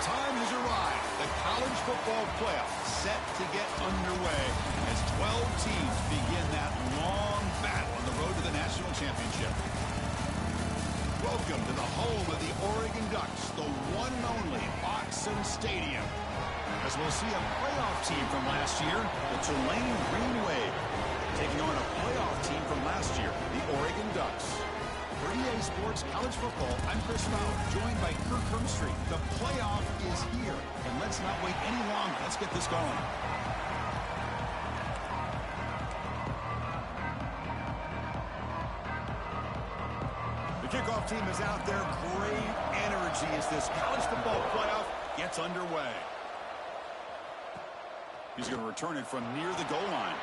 time has arrived. The college football playoff set to get underway as 12 teams begin that long battle on the road to the national championship. Welcome to the home of the Oregon Ducks, the one and only Autzen Stadium. As we'll see a playoff team from last year, the Tulane Green Wave, taking on a playoff team from last year, the Oregon Ducks. For EA Sports College Football, I'm Chris Fowler, joined by Kirk Hermstreet. The playoff is here, and let's not wait any longer. Let's get this going. The kickoff team is out there. Great energy as this college football playoff gets underway. He's going to return it from near the goal line.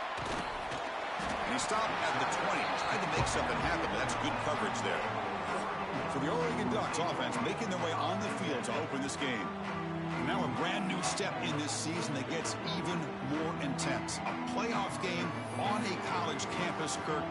And he stopped at the 20. Tried to make something happen, but that's good coverage there. For the Oregon Ducks offense, making their way on the field to open this game. And now a brand new step in this season that gets even more intense. A playoff game on a college campus, Kirk.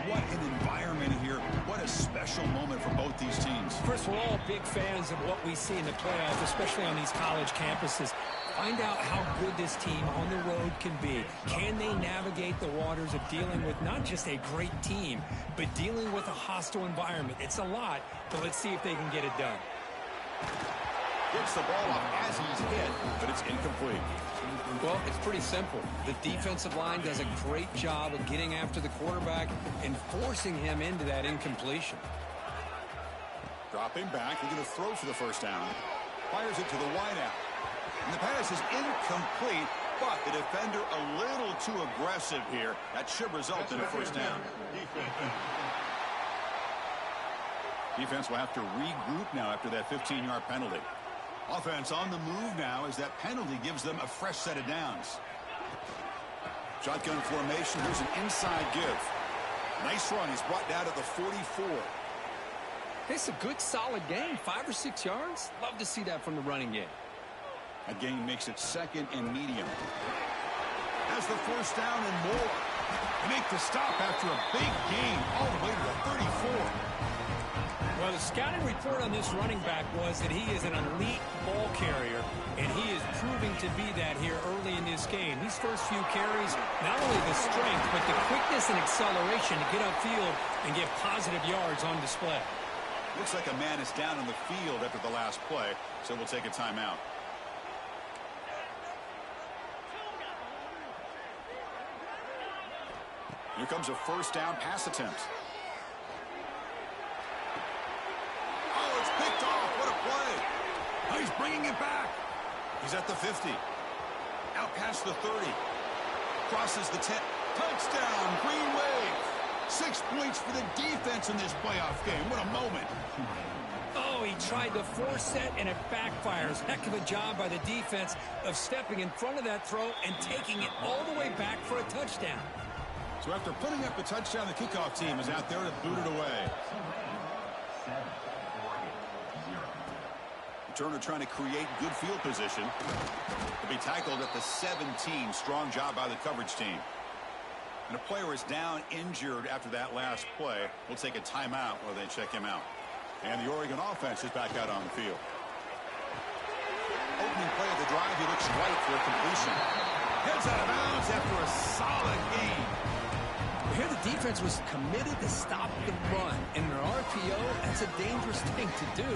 What an environment here. What a special moment for both these teams. First, we're all big fans of what we see in the playoffs, especially on these college campuses. Find out how good this team on the road can be. Can they navigate the waters of dealing with not just a great team, but dealing with a hostile environment? It's a lot, but let's see if they can get it done. Gets the ball up as he's hit, but it's incomplete. Well, it's pretty simple. The defensive line does a great job of getting after the quarterback and forcing him into that incompletion. Dropping back, looking to throw for the first down. Fires it to the wideout. And the pass is incomplete, but the defender a little too aggressive here. That should result in a first down. Defense will have to regroup now after that 15-yard penalty. Offense on the move now as that penalty gives them a fresh set of downs. Shotgun formation. Here's an inside give. Nice run. He's brought down at the 44. It's a good, solid game. 5 or 6 yards. Love to see that from the running game. That gain makes it second and medium. Has the first down and more. They make the stop after a big gain all the way to the 34. Well, the scouting report on this running back was that he is an elite ball carrier, and he is proving to be that here early in this game. These first few carries, not only the strength, but the quickness and acceleration to get upfield and get positive yards on display. Looks like a man is down on the field after the last play, so we'll take a timeout. Here comes a first down pass attempt. Oh, it's picked off. What a play. Oh, he's bringing it back. He's at the 50. Out past the 30. Crosses the 10. Touchdown, Green Wave. 6 points for the defense in this playoff game. What a moment. Oh, he tried to force it, and it backfires. Heck of a job by the defense of stepping in front of that throw and taking it all the way back for a touchdown. So after putting up the touchdown, the kickoff team is out there to boot it away. Turner trying to create good field position. He'll be tackled at the 17. Strong job by the coverage team. And a player is down injured after that last play. We'll take a timeout while they check him out. And the Oregon offense is back out on the field. Opening play of the drive, he looks right for a completion. Heads out of bounds after a solid game. Here the defense was committed to stop the run. In an RPO, that's a dangerous thing to do.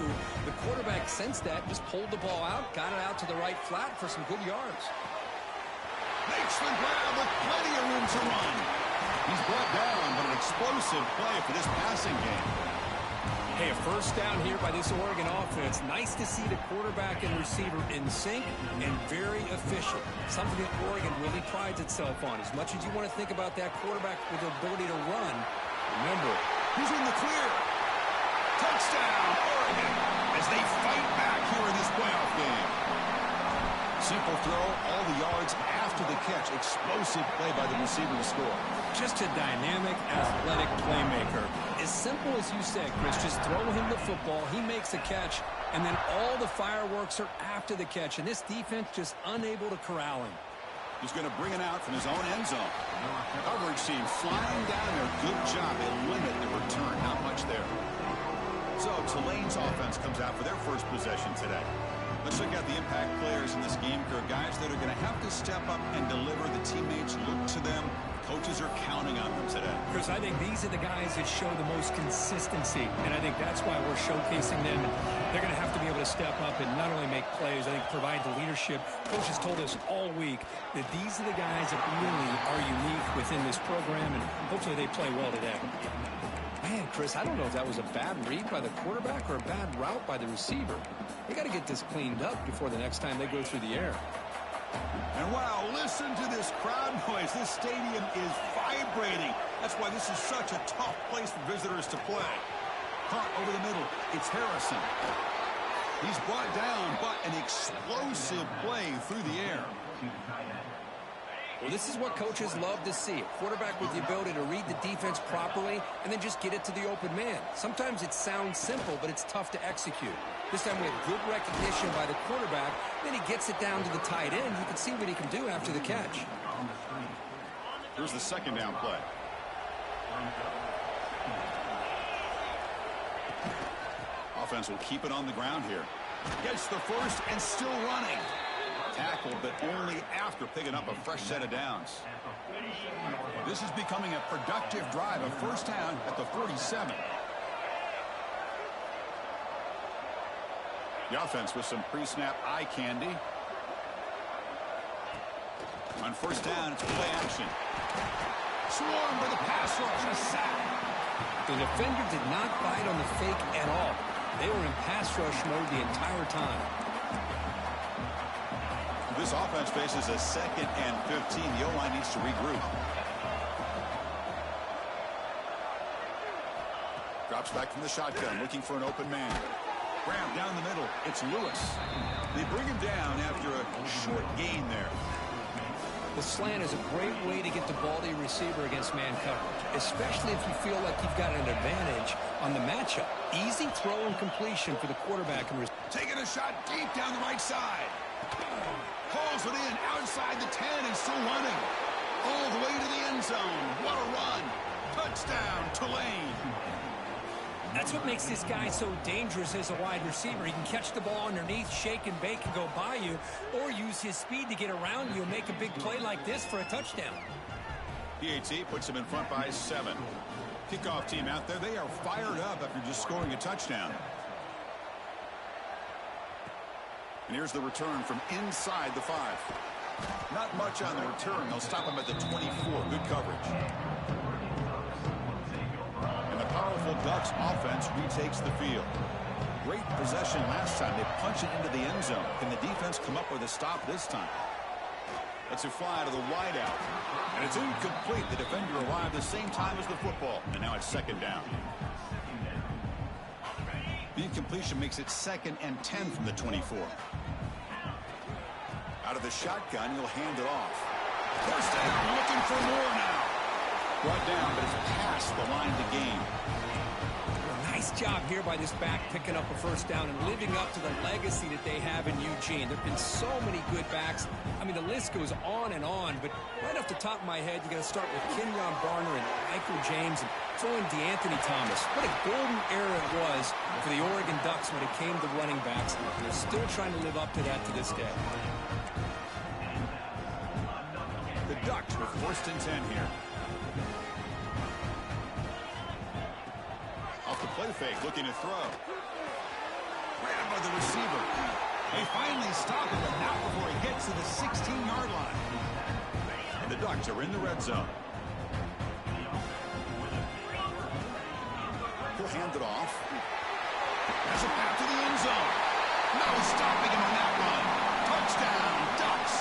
The quarterback sensed that, just pulled the ball out, got it out to the right flat for some good yards. Makes the grab with plenty of room to run. He's brought down, but an explosive play for this passing game. Hey, a first down here by this Oregon offense. Nice to see the quarterback and receiver in sync and very efficient. Something that Oregon really prides itself on. As much as you want to think about that quarterback with the ability to run, remember, he's in the clear. Touchdown, Oregon, as they fight back here in this playoff game. Simple throw, all the yards after the catch. Explosive play by the receiver to score. Just a dynamic, athletic playmaker. As simple as you said, Chris, just throw him the football, he makes a catch, and then all the fireworks are after the catch, and this defense just unable to corral him. He's going to bring it out from his own end zone. Coverage team flying down there. Good job. They limit the return. Not much there. So Tulane's offense comes out for their first possession today. Let's look at the impact players in this game. There are guys that are going to have to step up and deliver. The teammates look to them. Coaches are counting on them today. Chris, I think these are the guys that show the most consistency, and I think that's why we're showcasing them. They're going to have to be able to step up and not only make plays, I think provide the leadership. Coach has told us all week that these are the guys that really are unique within this program, and hopefully they play well today. Man, Chris, I don't know if that was a bad read by the quarterback or a bad route by the receiver. They got to get this cleaned up before the next time they go through the air. And wow, listen to this crowd noise. This stadium is vibrating. That's why this is such a tough place for visitors to play. Caught over the middle. It's Harrison. He's brought down, but an explosive play through the air. Well, this is what coaches love to see. A quarterback with the ability to read the defense properly and then just get it to the open man. Sometimes it sounds simple, but it's tough to execute. This time we have good recognition by the quarterback. Then he gets it down to the tight end. You can see what he can do after the catch. Here's the second down play. Offense will keep it on the ground here. Gets the first and still running. Tackled, but only after picking up a fresh set of downs. This is becoming a productive drive. A first down at the 47. The offense with some pre-snap eye candy. On first down, it's play action. Swarmed by the pass rush. A sack. The defender did not bite on the fake at all. They were in pass rush mode the entire time. This offense faces a 2nd and 15. The O-line needs to regroup. Drops back from the shotgun, looking for an open man. Grab down the middle. It's Lewis. They bring him down after a short gain there. The slant is a great way to get the ball to your receiver against man coverage, especially if you feel like you've got an advantage on the matchup. Easy throw and completion for the quarterback. And taking a shot deep down the right side. Hauls it in outside the 10 and still running. All the way to the end zone. What a run. Touchdown, Tulane. That's what makes this guy so dangerous as a wide receiver. He can catch the ball underneath, shake and bake and go by you, or use his speed to get around you and make a big play like this for a touchdown. PAT puts him in front by 7. Kickoff team out there. They are fired up after just scoring a touchdown. And here's the return from inside the 5. Not much on the return. They'll stop him at the 24. Good coverage. And the powerful Ducks offense retakes the field. Great possession last time. They punch it into the end zone. Can the defense come up with a stop this time? Lets it fly to the wideout. And it's incomplete. The defender arrived the same time as the football. And now it's 2nd down. The incompletion makes it 2nd and 10 from the 24. Out of the shotgun, he'll hand it off. First down, looking for more now. Brought down, but it's past the line to gain. Nice job here by this back picking up a first down and living up to the legacy that they have in Eugene. There have been so many good backs. I mean, the list goes on, but right off the top of my head, you got to start with Kenyon Barner and Michael James and throw in DeAnthony Thomas. What a golden era it was for the Oregon Ducks when it came to running backs. They're still trying to live up to that to this day. The Ducks with 1st and 10 here. Off the play fake, looking to throw. Grabbed by the receiver. They finally stop him, but not before he gets to the 16-yard line. And the Ducks are in the red zone. He'll hand it off. Has it back to the end zone. No stopping him on that run. Touchdown, Ducks.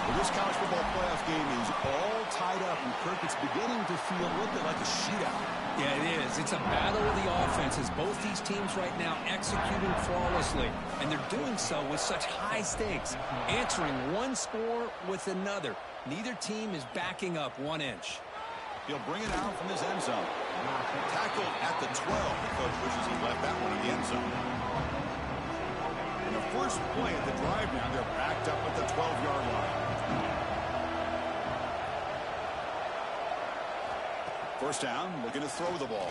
Well, this college football playoff game is all tied up, and Kirk, it's beginning to feel a little bit like a shootout. Yeah, it is. It's a battle of the offenses. Both these teams right now executing flawlessly, and they're doing so with such high stakes, answering one score with another. Neither team is backing up 1 inch. He'll bring it out from his end zone. Tackled at the 12. The coach wishes he left that one in the end zone. And the first play at the drive now, they're backed up at the 12-yard line. First down, looking to throw the ball.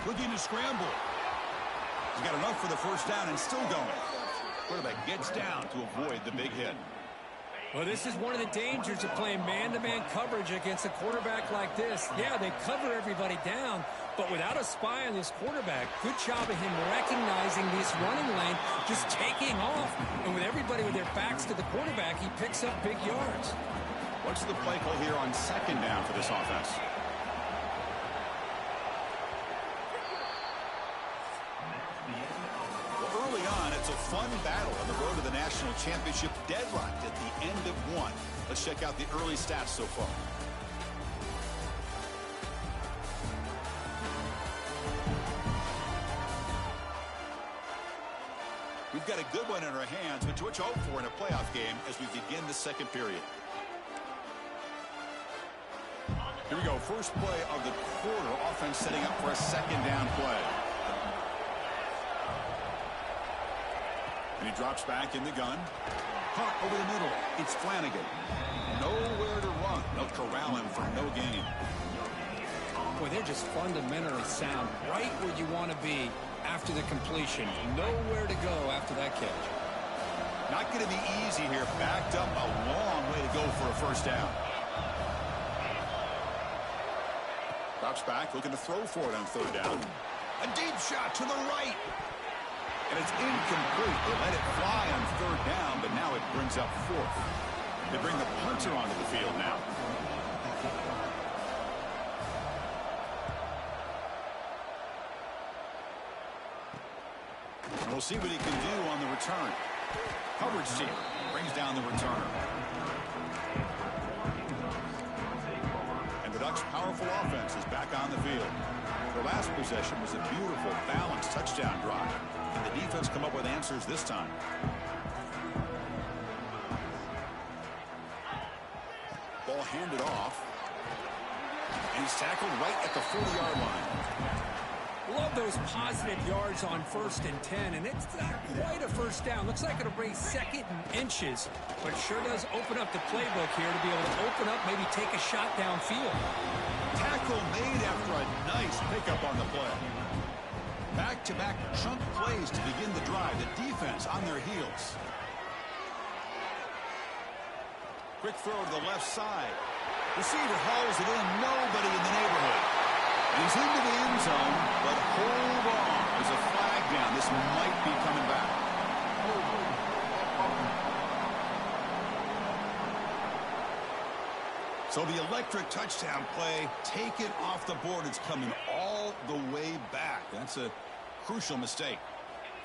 Looking to scramble. He's got enough for the first down and still going. Quarterback gets down to avoid the big hit. Well, this is one of the dangers of playing man-to-man coverage against a quarterback like this. Yeah, they cover everybody down, but without a spy on this quarterback, good job of him recognizing this running lane, just taking off. And with everybody with their backs to the quarterback, he picks up big yards. What's the play call here on second down for this offense? Early on, it's a fun battle on the road to the national championship, deadlocked at the end of one. Let's check out the early stats so far. We've got a good one in our hands, but to what you hope for in a playoff game as we begin the second period. Here we go, first play of the quarter. Offense setting up for a second down play. And he drops back in the gun. Caught over the middle. It's Flanagan. Nowhere to run. They'll corral him for no gain. Boy, they're just fundamentally sound. Right where you want to be after the completion. Nowhere to go after that catch. Not going to be easy here. Backed up a long way to go for a first down. Drops back, looking to throw for it on third down. A deep shot to the right. And it's incomplete. They let it fly on third down, but now it brings up fourth. They bring the punter onto the field now. And we'll see what he can do on the return. Coverage team brings down the returner. And the Ducks' powerful offense is back on the field. Their last possession was a beautiful, balanced touchdown drive. And the defense come up with answers this time. Ball handed off. And he's tackled right at the 40-yard line. Love those positive yards on 1st and 10, and it's not quite a first down. Looks like it'll bring second and inches, but it sure does open up the playbook here to be able to open up, maybe take a shot downfield. Tackle made after a nice pickup on the play. Back-to-back chunk plays to begin the drive. The defense on their heels. Quick throw to the left side. Receiver hauls it in. Nobody in the neighborhood. And he's into the end zone, but hold on. There's a flag down. This might be coming back. So the electric touchdown play taken off the board. It's coming all the way back. That's a crucial mistake.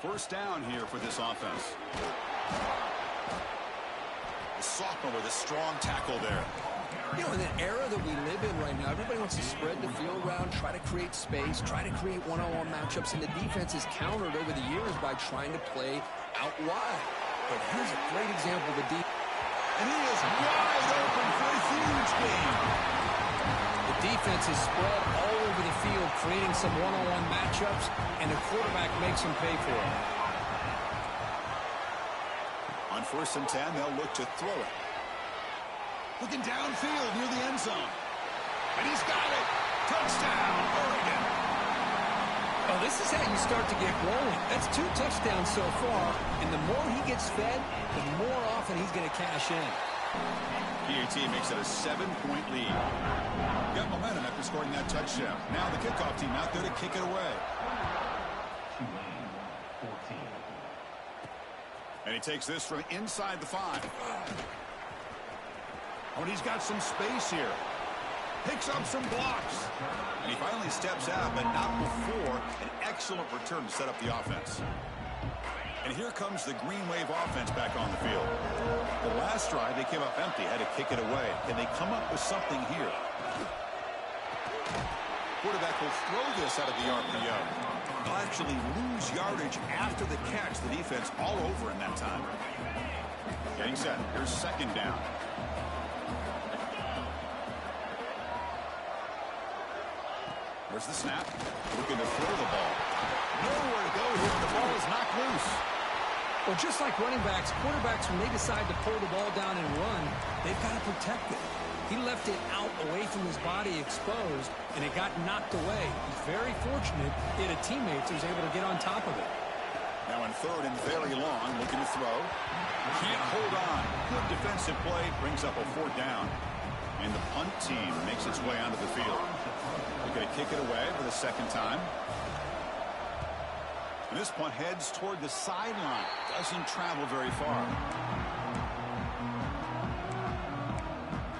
First down here for this offense. The sophomore with a strong tackle there. You know, in the era that we live in right now, everybody wants to spread the field around, try to create space, try to create one-on-one matchups, and the defense is countered over the years by trying to play out wide. But here's a great example of the defense. And he is wide open for a huge gain. The defense is spread all over the field, creating some one-on-one matchups, and the quarterback makes them pay for it. On 1st and 10, they'll look to throw it. Looking downfield near the end zone. And he's got it. Touchdown, Oregon. Oh, this is how you start to get rolling. That's 2 touchdowns so far, and the more he gets fed, the more often he's going to cash in. PAT makes it a 7-point lead. Got momentum after scoring that touchdown. Now the kickoff team out there to kick it away. And he takes this from inside the 5. Oh, and he's got some space here. Picks up some blocks. And he finally steps out, but not before an excellent return to set up the offense. And here comes the Green Wave offense back on the field. The last drive, they came up empty, had to kick it away. Can they come up with something here? Quarterback will throw this out of the RPO. They'll actually lose yardage after the catch. The defense all over in that time. Getting set. Here's second down. Where's the snap? Looking to throw the ball. Nowhere to go here. The ball is knocked loose. Well, just like running backs, quarterbacks, when they decide to pull the ball down and run, they've got to protect it. He left it out away from his body exposed, and it got knocked away. He's very fortunate he had a teammate who was able to get on top of it. Now in third and very long, looking to throw. Can't hold on. Good defensive play, brings up a fourth down. And the punt team makes its way onto the field. They're going to kick it away for the second time. And this punt heads toward the sideline. Doesn't travel very far.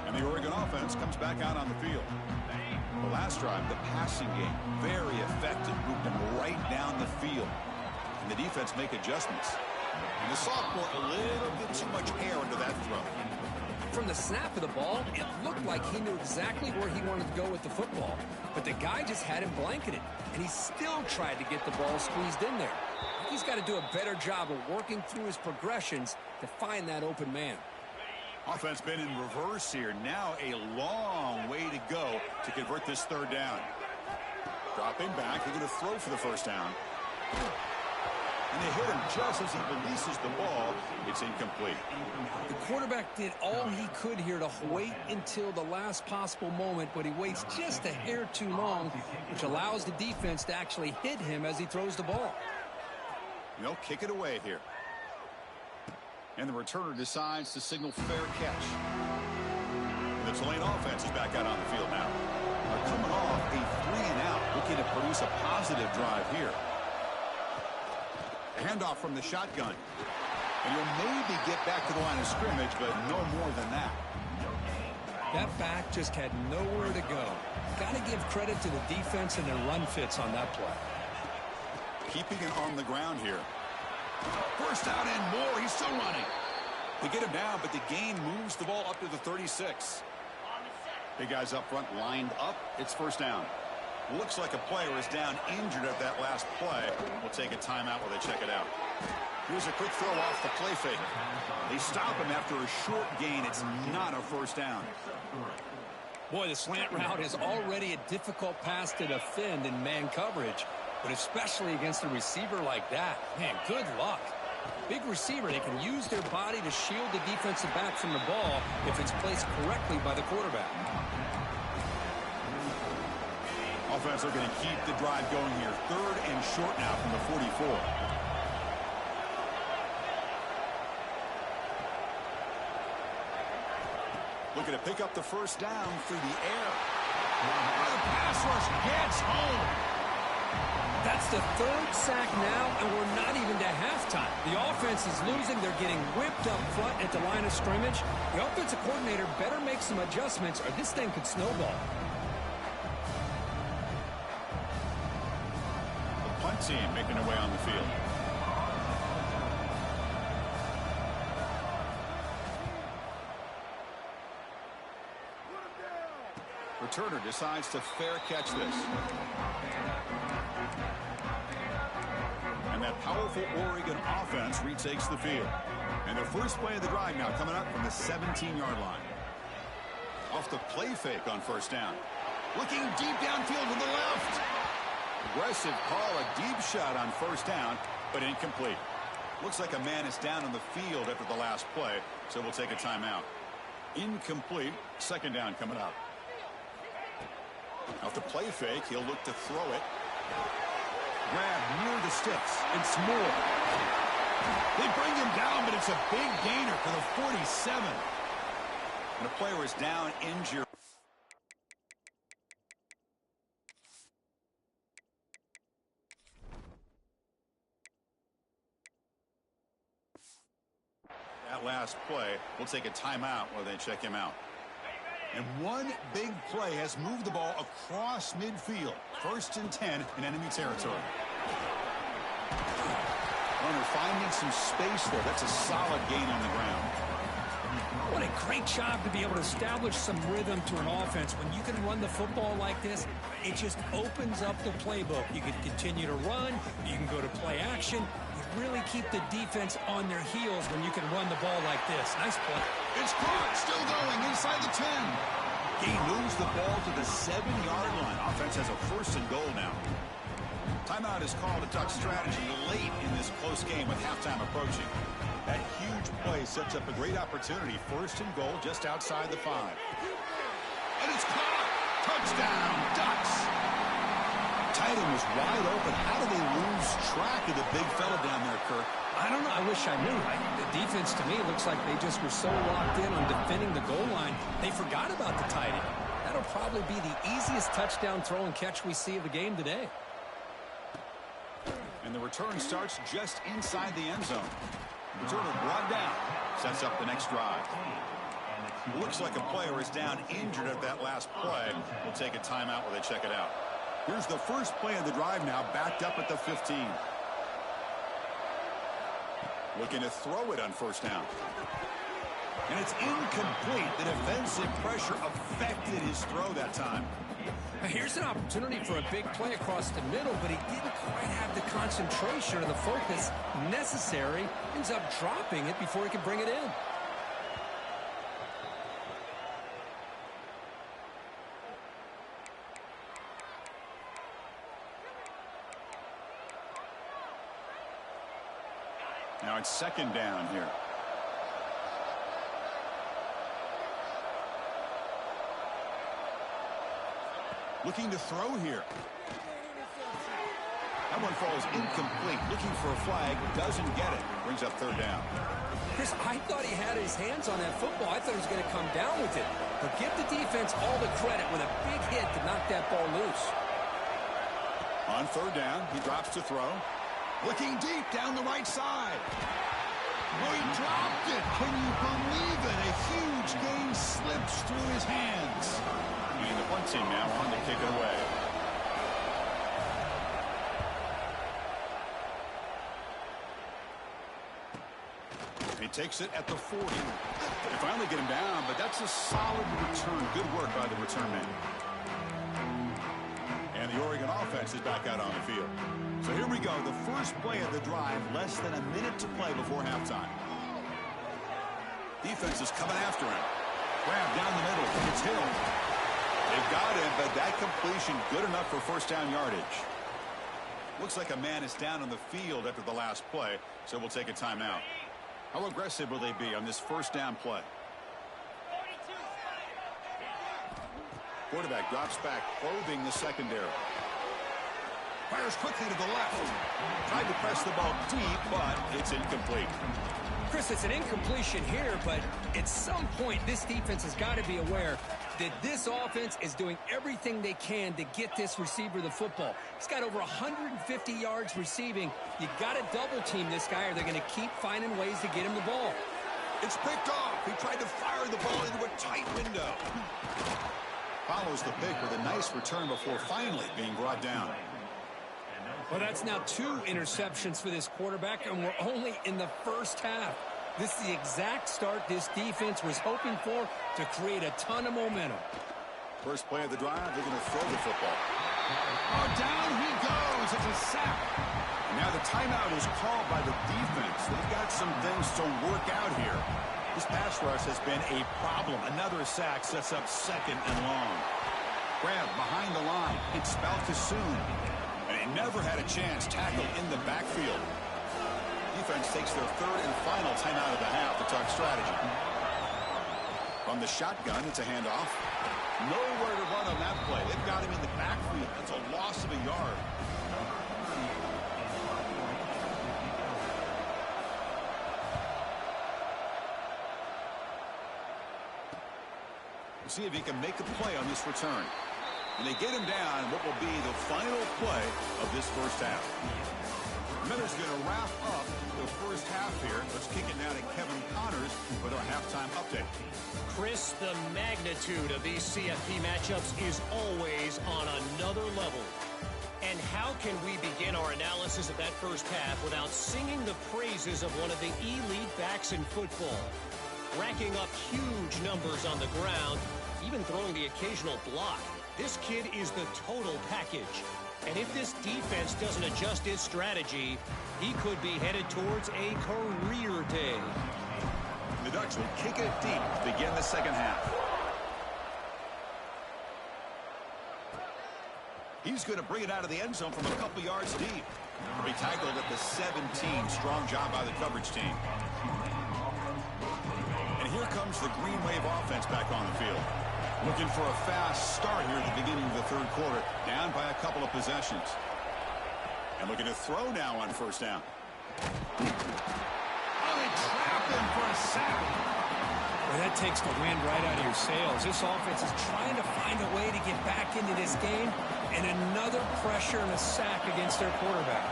And the Oregon offense comes back out on the field. The last drive, the passing game, very effective. Moved them right down the field. And the defense make adjustments. And the sophomore, a little bit too much air under that throw. From the snap of the ball, it looked like he knew exactly where he wanted to go with the football. But the guy just had him blanketed, and he still tried to get the ball squeezed in there. He's got to do a better job of working through his progressions to find that open man. Offense been in reverse here. Now a long way to go to convert this third down. Dropping back, they're going to throw for the first down. And they hit him just as he releases the ball. It's incomplete. The quarterback did all he could here to wait until the last possible moment, but he waits just a hair too long, which allows the defense to actually hit him as he throws the ball. They'll kick it away here. And the returner decides to signal fair catch. The Tulane offense is back out on the field now. They're coming off a 3-and-out, looking to produce a positive drive here. Handoff from the shotgun. And he'll maybe get back to the line of scrimmage, but no more than that. That back just had nowhere to go. Got to give credit to the defense and their run fits on that play. Keeping it on the ground here. First down and more. He's still running. They get him down, but the gain moves the ball up to the 36. Big guys up front lined up. It's first down. Looks like a player is down injured at that last play. We'll take a timeout while they check it out. Here's a quick throw off the play fake. They stop him after a short gain. It's not a first down. Boy, the slant route is already a difficult pass to defend in man coverage, but especially against a receiver like that. Man, good luck. Big receiver, they can use their body to shield the defensive back from the ball if it's placed correctly by the quarterback. Offense are going to keep the drive going here. Third and short now from the 44. Looking to pick up the first down through the air. The pass rush gets home. That's the third sack now, and we're not even to halftime. The offense is losing. They're getting whipped up front at the line of scrimmage. The offensive coordinator better make some adjustments, or this thing could snowball. Team making their way on the field. Returner decides to fair catch this. And that powerful Oregon offense retakes the field. And their first play of the drive now coming up from the 17-yard line. Off the play fake on first down. Looking deep downfield to the left. Aggressive call, a deep shot on first down, but incomplete. Looks like a man is down on the field after the last play, so we'll take a timeout. Incomplete, second down coming up. Off the play fake, he'll look to throw it. Grab near the sticks. It's Moore. They bring him down, but it's a big gainer for the 47. And a player is down, injured. That last play, we'll take a timeout while they check him out. And one big play has moved the ball across midfield. First and 10 in enemy territory. Runner finding some space there. That's a solid gain on the ground. What a great job to be able to establish some rhythm to an offense. When you can run the football like this, it just opens up the playbook. You can continue to run. You can go to play action. You really keep the defense on their heels when you can run the ball like this. Nice play. It's caught. Still going inside the 10. He moves the ball to the 7-yard line. Offense has a first and goal now. Timeout is called to Duck strategy late in this close game with halftime approaching. That huge play sets up a great opportunity. First and goal just outside the 5. is wide open. How do they lose track of the big fella down there, Kirk? I don't know. I wish I knew. The defense, to me, looks like they just were so locked in on defending the goal line, they forgot about the tight end. That'll probably be the easiest touchdown throw and catch we see of the game today. And the return starts just inside the end zone. Returner brought down. Sets up the next drive. Looks like a player is down injured at that last play. We'll take a timeout while they check it out. Here's the first play of the drive now, backed up at the 15. Looking to throw it on first down. And it's incomplete. The defensive pressure affected his throw that time. Here's an opportunity for a big play across the middle, but he didn't quite have the concentration or the focus necessary. Ends up dropping it before he can bring it in. Now it's second down here. Looking to throw here. That one falls incomplete. Looking for a flag. Doesn't get it. Brings up third down. Chris, I thought he had his hands on that football. I thought he was going to come down with it. But give the defense all the credit with a big hit to knock that ball loose. On third down, he drops to throw. Looking deep down the right side. Oh, he dropped it. Can you believe it? A huge gain slips through his hands. And the punt team now on to kick it away. He takes it at the 40. They finally get him down, but that's a solid return. Good work by the return man. And the Oregon offense is back out on the field. So here we go, the first play of the drive, less than a minute to play before halftime. Defense is coming after him. Grab down the middle. It's Hill. They've got him, but that completion good enough for first down yardage. Looks like a man is down on the field after the last play, so we'll take a timeout. How aggressive will they be on this first down play? Quarterback drops back, probing the secondary. Fires quickly to the left. Tried to press the ball deep, but it's incomplete. Chris, it's an incompletion here, but at some point, this defense has got to be aware that this offense is doing everything they can to get this receiver the football. He's got over 150 yards receiving. You got to double team this guy, or they're going to keep finding ways to get him the ball. It's picked off. He tried to fire the ball into a tight window. Follows the pick with a nice return before finally being brought down. Well, that's now 2 interceptions for this quarterback, and we're only in the first half. This is the exact start this defense was hoping for to create a ton of momentum. First play of the drive, they're going to throw the football. Oh, down he goes. It's a sack. And now the timeout is called by the defense. They've got some things to work out here. This pass rush has been a problem. Another sack sets up second and long. Grab behind the line. It's Balkasoon. And he never had a chance tackled in the backfield. Defense takes their third and final timeout of the half to talk strategy. From the shotgun, it's a handoff. Nowhere to run on that play. They've got him in the backfield. That's a loss of a yard. We'll see if he can make a play on this return. And they get him down what will be the final play of this first half. Miller's going to wrap up the first half here. Let's kick it now to Kevin Connors with our halftime update. Chris, the magnitude of these CFP matchups is always on another level. And how can we begin our analysis of that first half without singing the praises of one of the elite backs in football? Racking up huge numbers on the ground, even throwing the occasional block. This kid is the total package. And if this defense doesn't adjust its strategy, he could be headed towards a career day. The Ducks will kick it deep to begin the second half. He's going to bring it out of the end zone from a couple yards deep. He'll be tackled at the 17. Strong job by the coverage team. And here comes the Green Wave offense back on the field. Looking for a fast start here at the beginning of the third quarter, down by a couple of possessions. And looking to throw now on first down. Oh, they trapped him for a sack. Well, that takes the wind right out of your sails. This offense is trying to find a way to get back into this game, and another pressure and a sack against their quarterback.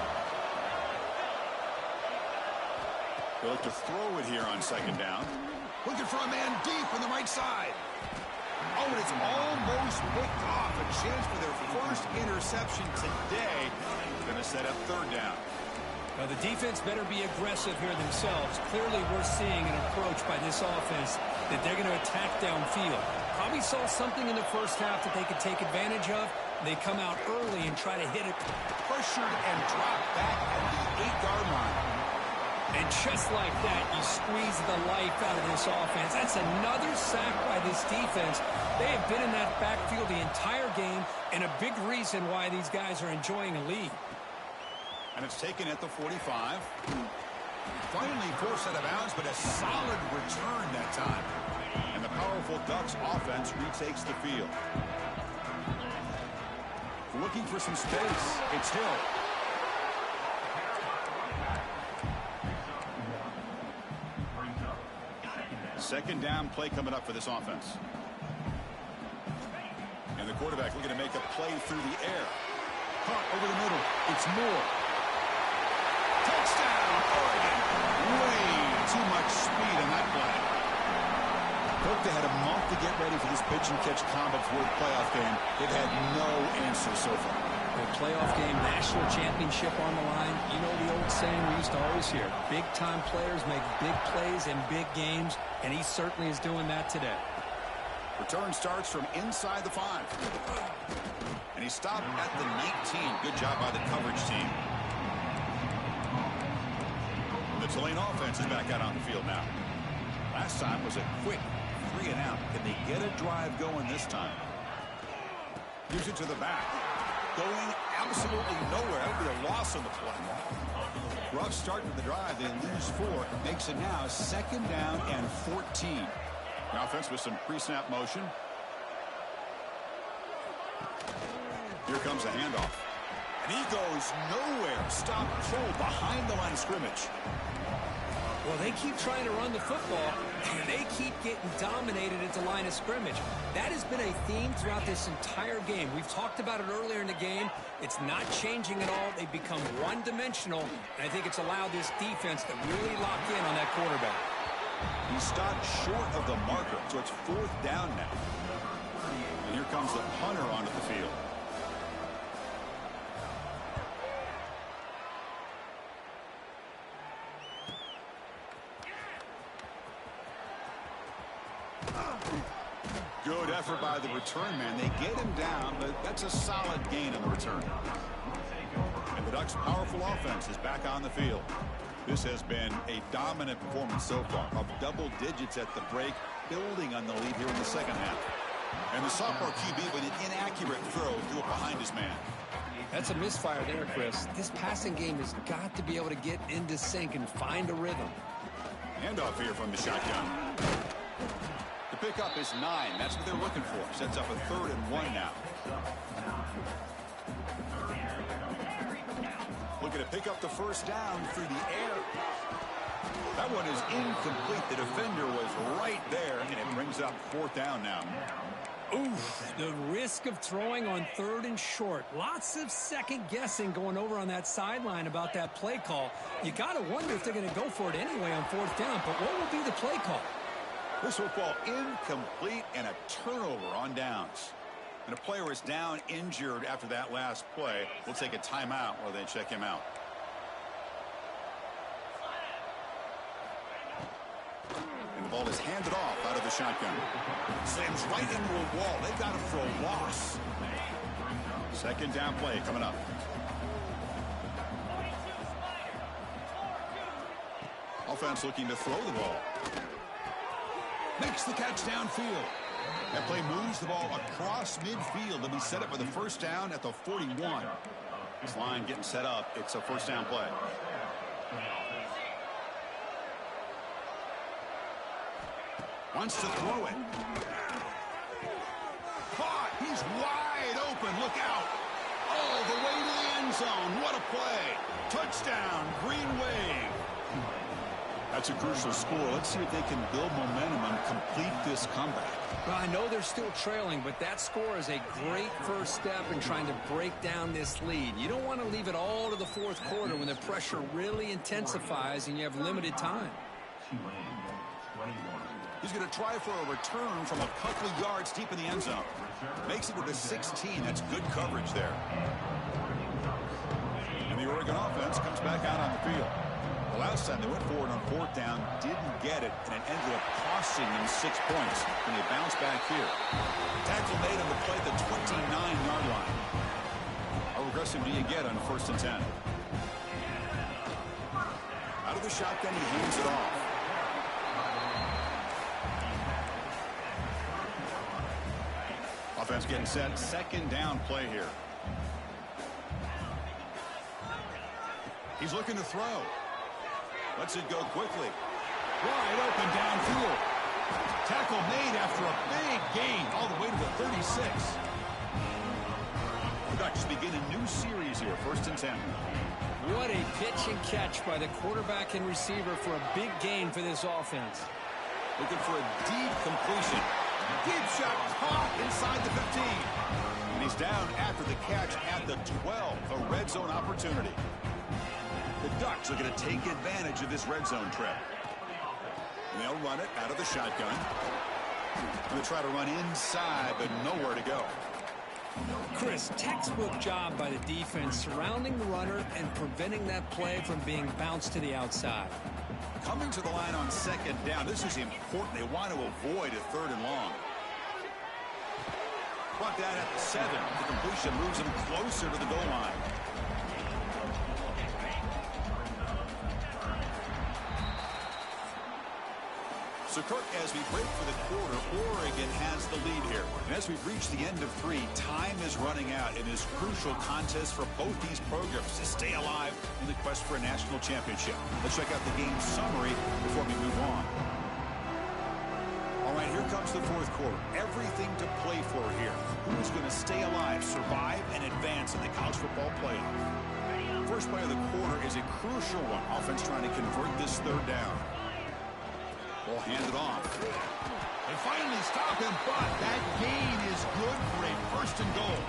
They look to throw it here on second down. Looking for a man deep on the right side. Oh, and it's almost picked off. A chance for their first interception today. Going to set up third down. Well, the defense better be aggressive here themselves. Clearly, we're seeing an approach by this offense that they're going to attack downfield. Probably saw something in the first half that they could take advantage of. They come out early and try to hit it. Pressured and dropped back at the 8-yard line. And just like that, you squeeze the life out of this offense. That's another sack by this defense. They have been in that backfield the entire game, and a big reason why these guys are enjoying a lead. And it's taken at the 45. Finally forced out of bounds, but a solid return that time. And the powerful Ducks offense retakes the field. Looking for some space. It's Hill. Second down play coming up for this offense. And the quarterback looking to make a play through the air. Caught over the middle. It's Moore. Touchdown, Oregon. Way too much speed on that play. Cook, they had a month to get ready for this pitch and catch combo for the playoff game. They've had no answer so far. The playoff game, national championship on the line. You know the old saying we used to always hear. Big-time players make big plays in big games, and he certainly is doing that today. Return starts from inside the 5. And he stopped at the 19. Good job by the coverage team. The Tulane offense is back out on the field now. Last time was a quick 3 and out. Can they get a drive going this time? Gives it to the back. Going absolutely nowhere. That would be a loss on the play. Rough start to the drive. They lose 4. Makes it now 2nd down and 14. The offense with some pre-snap motion. Here comes a handoff. And he goes nowhere. Stop cold behind the line of scrimmage. Well, they keep trying to run the football, and they keep getting dominated at the line of scrimmage. That has been a theme throughout this entire game. We've talked about it earlier in the game. It's not changing at all. They've become one-dimensional, and I think it's allowed this defense to really lock in on that quarterback. He stopped short of the marker, so it's 4th down now. And here comes the punter onto the field. Good effort by the return man. They get him down, but that's a solid gain on the return. And the Ducks' powerful offense is back on the field. This has been a dominant performance so far, up double digits at the break, building on the lead here in the second half. And the sophomore QB with an inaccurate throw threw it behind his man. That's a misfire there, Chris. This passing game has got to be able to get into sync and find a rhythm. Handoff here from the shotgun. The pickup is 9. That's what they're looking for. Sets up a 3rd and 1 now. Looking to pick up the first down through the air. That one is incomplete. The defender was right there, and it brings up 4th down now. Oof, the risk of throwing on 3rd and short. Lots of second guessing going over on that sideline about that play call. You got to wonder if they're going to go for it anyway on 4th down, but what will be the play call? This will fall incomplete and a turnover on downs. And a player is down injured after that last play. We'll take a timeout while they check him out. And the ball is handed off out of the shotgun. Slams right into a wall. They've got him for a loss. 2nd down play coming up. Offense looking to throw the ball. Makes the catch downfield. That play moves the ball across midfield. They'll be set up with a first down at the 41. This line getting set up. It's a first down play. Wants to throw it. Caught. He's wide open. Look out. All the way to the end end zone. What a play. Touchdown, Green Wave. That's a crucial score. Let's see if they can build momentum and complete this comeback. Well, I know they're still trailing, but that score is a great first step in trying to break down this lead. You don't want to leave it all to the fourth quarter when the pressure really intensifies and you have limited time. He's going to try for a return from a couple of yards deep in the end zone. Makes it to the 16. That's good coverage there. And the Oregon offense comes back out on the field. The last time they went forward on fourth down, didn't get it, and it ended up costing them 6 points. And they bounce back here. Tackle made on the play at the 29-yard line. How aggressive do you get on 1st and 10? Out of the shotgun, he hands it off. Offense getting set. 2nd down play here. He's looking to throw. Lets it go quickly. Wide open downfield. Tackle made after a big gain all the way to the 36. The Ducks begin a new series here. 1st and 10. What a pitch and catch by the quarterback and receiver for a big gain for this offense. Looking for a deep completion. Deep shot caught inside the 15. And he's down after the catch at the 12. A red zone opportunity. The Ducks are going to take advantage of this red zone trip. And they'll run it out of the shotgun. Going to try to run inside, but nowhere to go. Chris, textbook job by the defense surrounding the runner and preventing that play from being bounced to the outside. Coming to the line on 2nd down. This is important. They want to avoid a 3rd and long. Brought down at the 7. The completion moves them closer to the goal line. So, Kirk, as we break for the quarter, Oregon has the lead here. And as we've reached the end of 3, time is running out in this crucial contest for both these programs to stay alive in the quest for a national championship. Let's check out the game summary before we move on. All right, here comes the 4th quarter. Everything to play for here. Who's going to stay alive, survive, and advance in the college football playoff? First play of the quarter is a crucial one. Offense trying to convert this 3rd down. Ball handed off. They finally stop him, but that gain is good for a 1st and goal.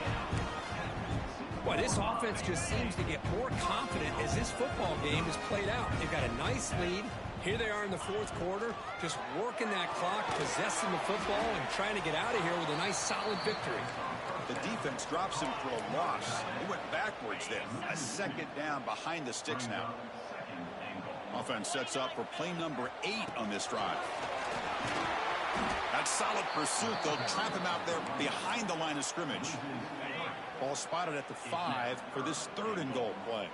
Boy, this offense just seems to get more confident as this football game is played out. They've got a nice lead. Here they are in the 4th quarter, just working that clock, possessing the football, and trying to get out of here with a nice, solid victory. The defense drops him for a loss. He went backwards then. A 2nd down behind the sticks now. Offense sets up for play number 8 on this drive. That's solid pursuit. They'll trap him out there behind the line of scrimmage. Ball spotted at the 5 for this 3rd and goal play.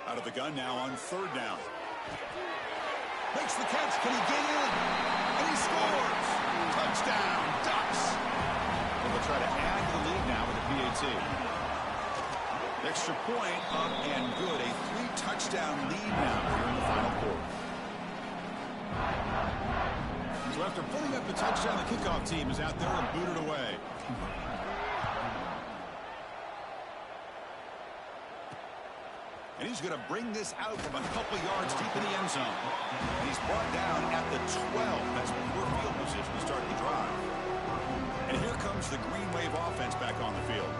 Out of the gun now on 3rd down. Makes the catch. Can he get in? And he scores. Touchdown, Ducks. They'll try to add to the lead now with a PAT. Extra point up and good. A 3-touchdown lead now here in the final quarter. So after putting up the touchdown, the kickoff team is out there and booted away. And he's going to bring this out from a couple yards deep in the end zone. And he's brought down at the 12. That's poor field position to start the drive. And here comes the Green Wave offense back on the field.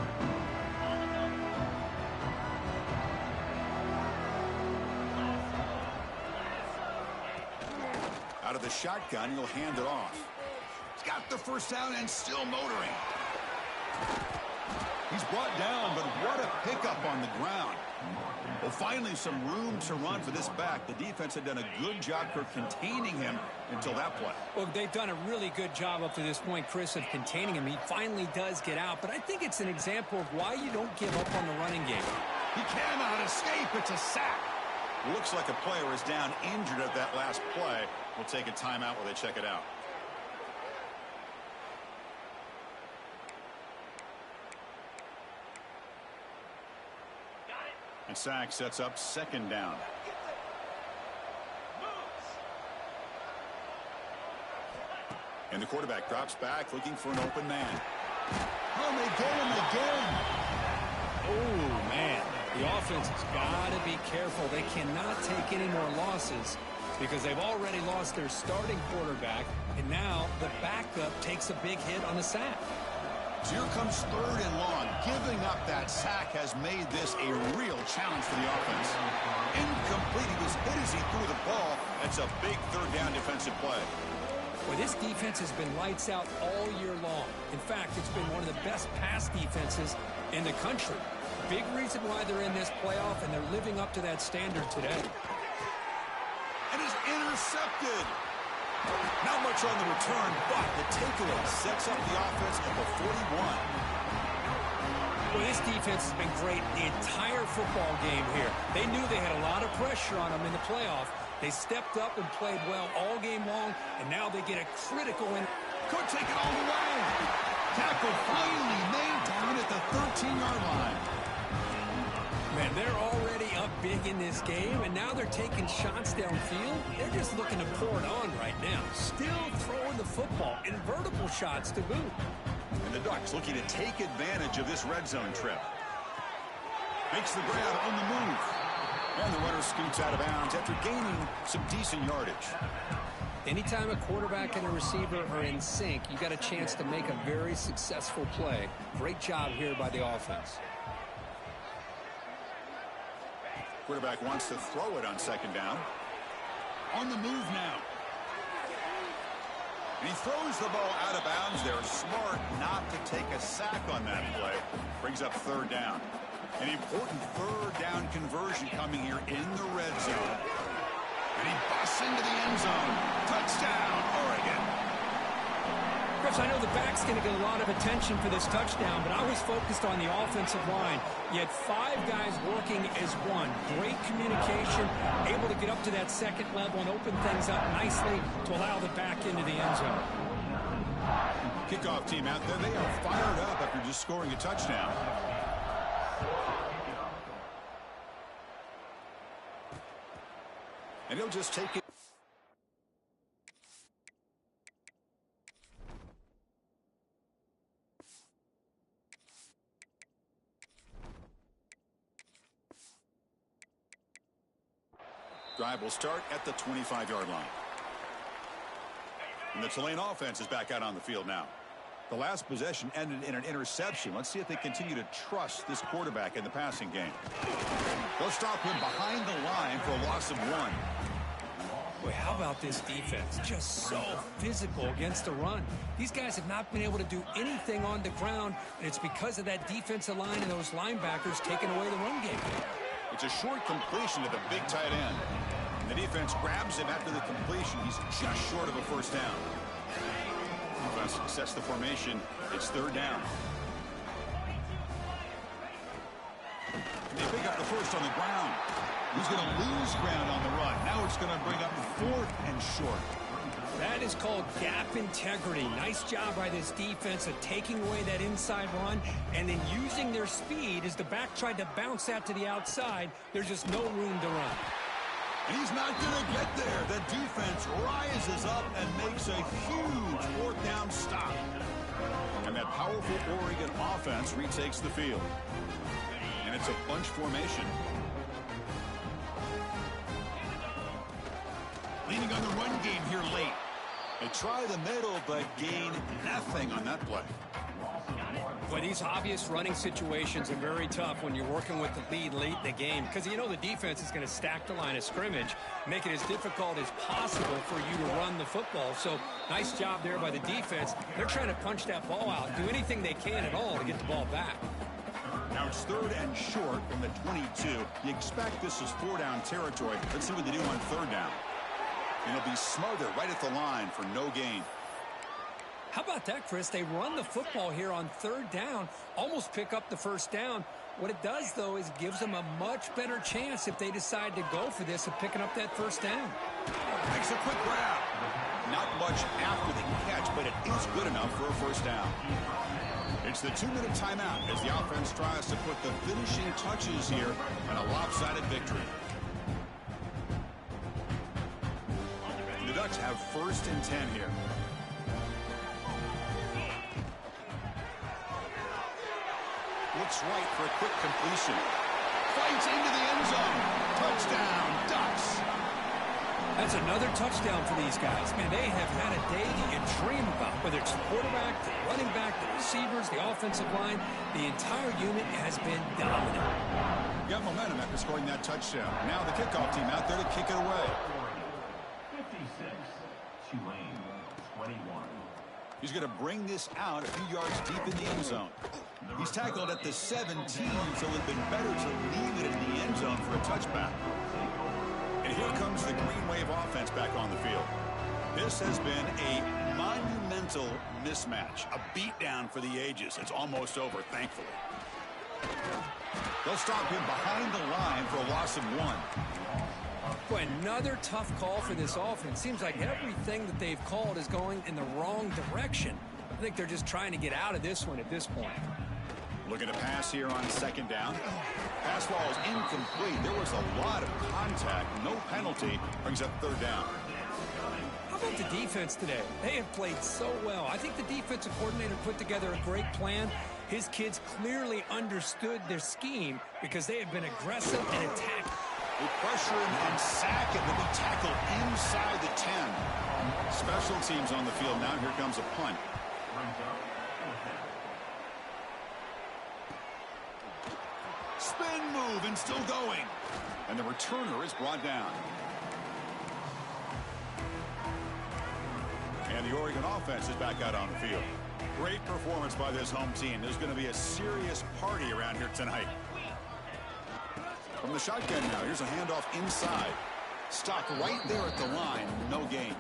Out of the shotgun, he'll hand it off. He's got the 1st down and still motoring. He's brought down, but what a pickup on the ground. Well, finally some room to run for this back. The defense had done a good job for containing him until that play. Well, they've done a really good job up to this point, Chris, of containing him. He finally does get out, but I think it's an example of why you don't give up on the running game. He cannot escape. It's a sack. Looks like a player is down injured at that last play. We'll take a timeout while they check it out. And Sack sets up 2nd down. And the quarterback drops back looking for an open man. Oh, and they get him again. Oh, man. The offense has got to be careful. They cannot take any more losses because they've already lost their starting quarterback, and now the backup takes a big hit on the sack. So here comes 3rd and long. Giving up that sack has made this a real challenge for the offense. Incomplete. He was hit as he threw the ball. That's a big 3rd down defensive play. Well, this defense has been lights out all year long. In fact, it's been one of the best pass defenses in the country. Big reason why they're in this playoff, and they're living up to that standard today. And is intercepted. Not much on the return, but the takeaway sets up the offense at the 41. Well, this defense has been great the entire football game here. They knew they had a lot of pressure on them in the playoff. They stepped up and played well all game long, and now they get a critical win. Could take it all the way. Tackle finally made down at the 13-yard line. Man, they're already up big in this game, and now they're taking shots downfield. They're just looking to pour it on right now. Still throwing the football, and vertical shots to boot. And the Ducks looking to take advantage of this red zone trip. Makes the grab on the move. And the runner scoots out of bounds after gaining some decent yardage. Anytime a quarterback and a receiver are in sync, you got a chance to make a very successful play. Great job here by the offense. Quarterback wants to throw it on 2nd down. On the move now. And he throws the ball out of bounds there. Smart not to take a sack on that play. Brings up 3rd down. An important 3rd down conversion coming here in the red zone. And he busts into the end zone. Touchdown, Oregon. Chris, I know the back's going to get a lot of attention for this touchdown, but I was focused on the offensive line. You had 5 guys working as one. Great communication, able to get up to that 2nd level and open things up nicely to allow the back into the end zone. Kickoff team out there. They are fired up after just scoring a touchdown. And he'll just take it. Drive will start at the 25-yard line. And the Tulane offense is back out on the field now. The last possession ended in an interception. Let's see if they continue to trust this quarterback in the passing game. They'll stop him behind the line for a loss of 1. Boy, how about this defense? Just so physical against the run. These guys have not been able to do anything on the ground, and it's because of that defensive line and those linebackers taking away the run game. It's a short completion to the big tight end. And the defense grabs him after the completion. He's just short of a 1st down. Offense sets the formation. It's 3rd down. They pick up the 1st on the ground. He's going to lose ground on the run. Now it's going to bring up 4th and short. That is called gap integrity. Nice job by this defense of taking away that inside run and then using their speed as the back tried to bounce that to the outside. There's just no room to run. And he's not going to get there. The defense rises up and makes a huge 4th down stop. And that powerful Oregon offense retakes the field. And it's a bunch formation. Leaning on the run game here late. They try the middle, but gain nothing on that play. Well, these obvious running situations are very tough when you're working with the lead late in the game because you know the defense is going to stack the line of scrimmage, make it as difficult as possible for you to run the football. So nice job there by the defense. They're trying to punch that ball out, do anything they can at all to get the ball back. Now it's 3rd and short from the 22. You expect this is 4-down territory. Let's see what they do on 3rd down. And it'll be smothered right at the line for no gain. How about that, Chris? They run the football here on 3rd down, almost pick up the 1st down. What it does, though, is gives them a much better chance if they decide to go for this of picking up that 1st down. Makes a quick grab. Not much after the catch, but it is good enough for a 1st down. It's the 2-minute timeout as the offense tries to put the finishing touches here on a lopsided victory. The Ducks have 1st and 10 here. Looks right for a quick completion. Fights into the end zone. Touchdown, Ducks. That's another touchdown for these guys. Man, they have had a day that you dream about, whether it's the quarterback, the running back, the receivers, the offensive line. The entire unit has been dominant. Got momentum after scoring that touchdown. Now the kickoff team out there to kick it away. 56, Tulane, 21. He's going to bring this out a few yards deep in the end zone. He's tackled at the 17, so it would have been better to leave it in the end zone for a touchback. And here comes the Green Wave offense back on the field. This has been a monumental mismatch, a beatdown for the ages. It's almost over, thankfully. They'll stop him behind the line for a loss of 1. Boy, another tough call for this offense. Seems like everything that they've called is going in the wrong direction. I think they're just trying to get out of this one at this point. Looking to pass here on second down. Pass ball is incomplete. There was a lot of contact. No penalty. Brings up third down. How about the defense today? They have played so well. I think the defensive coordinator put together a great plan. His kids clearly understood their scheme because they have been aggressive and attacking. They pressure him and sack him, but they tackle inside the 10. Special teams on the field now. Here comes a punt. Spin move and still going. And the returner is brought down. And the Oregon offense is back out on the field. Great performance by this home team. There's going to be a serious party around here tonight. From the shotgun now, here's a handoff inside. Stopped right there at the line. No gain.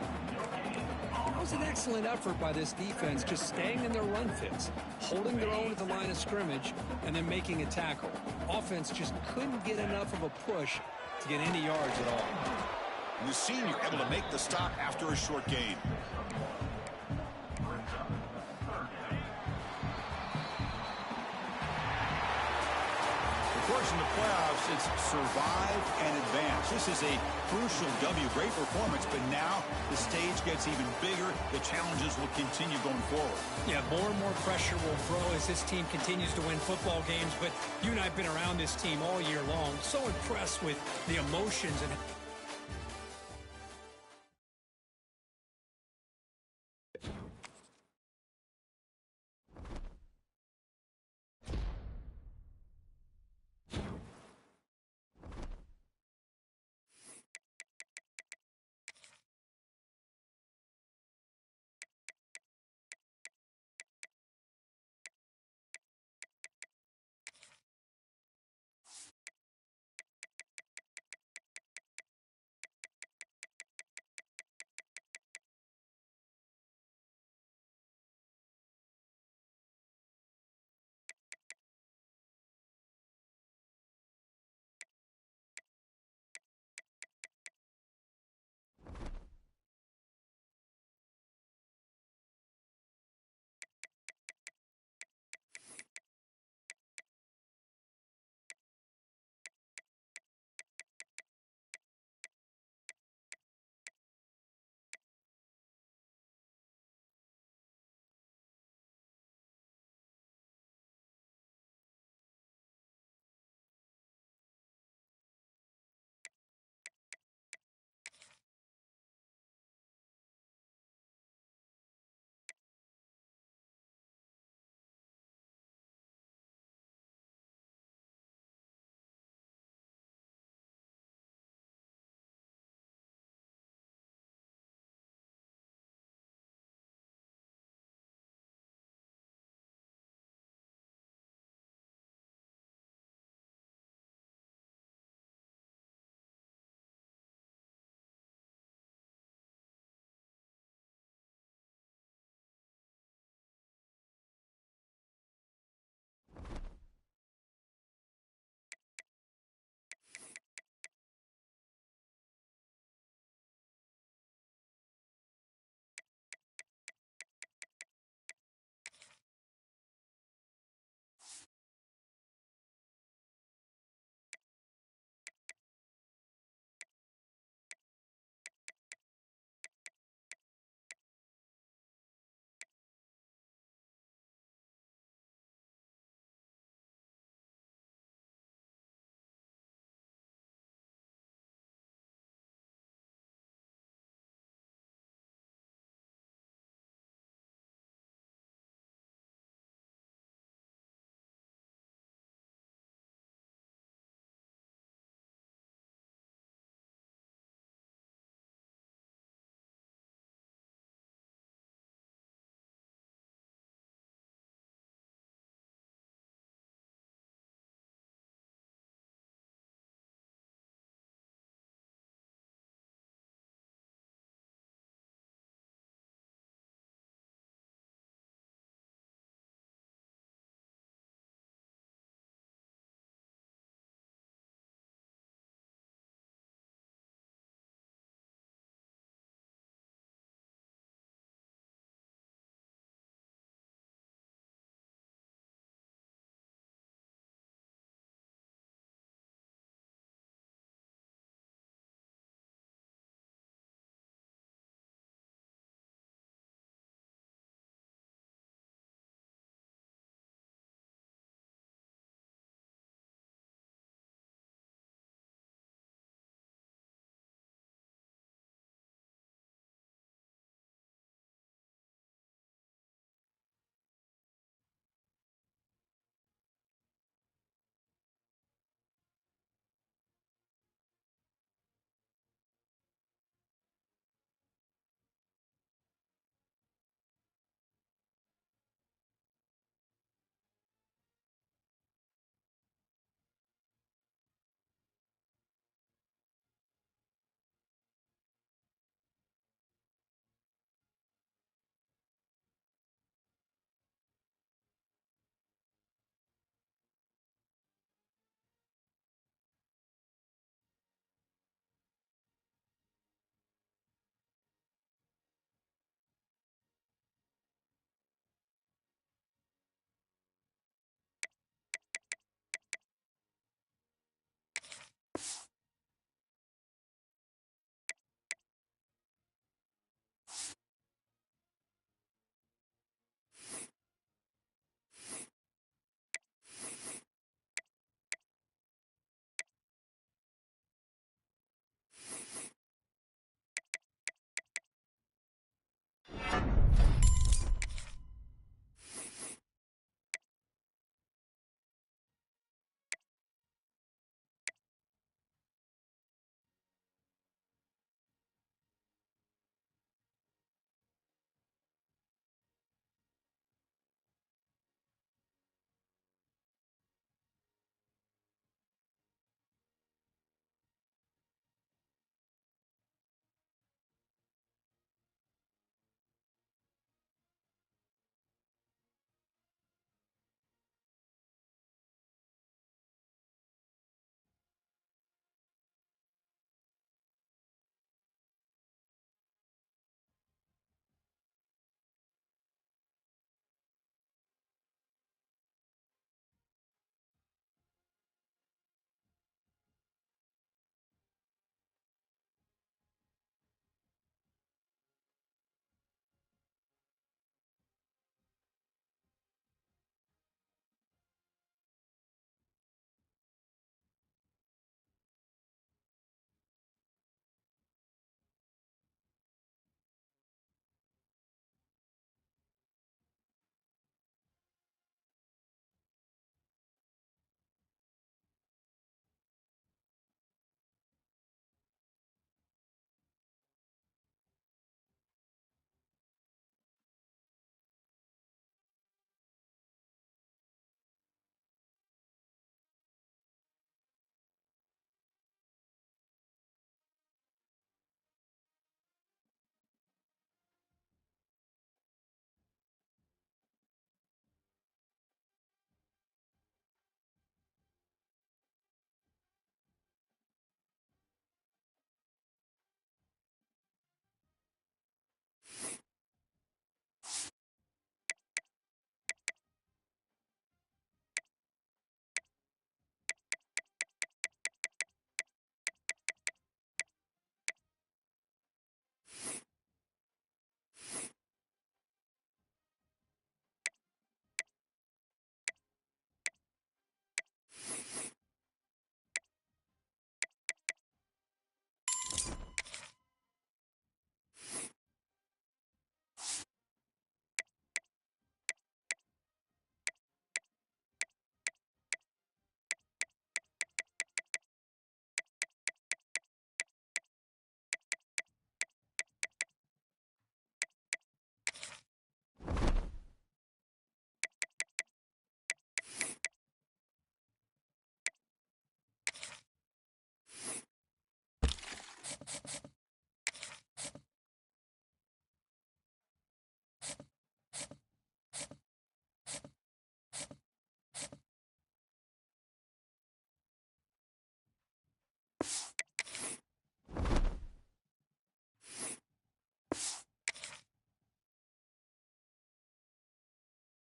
That was an excellent effort by this defense, just staying in their run fits, holding their own at the line of scrimmage, and then making a tackle. Offense just couldn't get enough of a push to get any yards at all. And the senior able to make the stop after a short gain. Of course, in the playoffs, it's survive and advance. This is a crucial W. Great performance, but now the stage gets even bigger. The challenges will continue going forward. Yeah, more and more pressure will grow as this team continues to win football games. But you and I have been around this team all year long. So impressed with the emotions and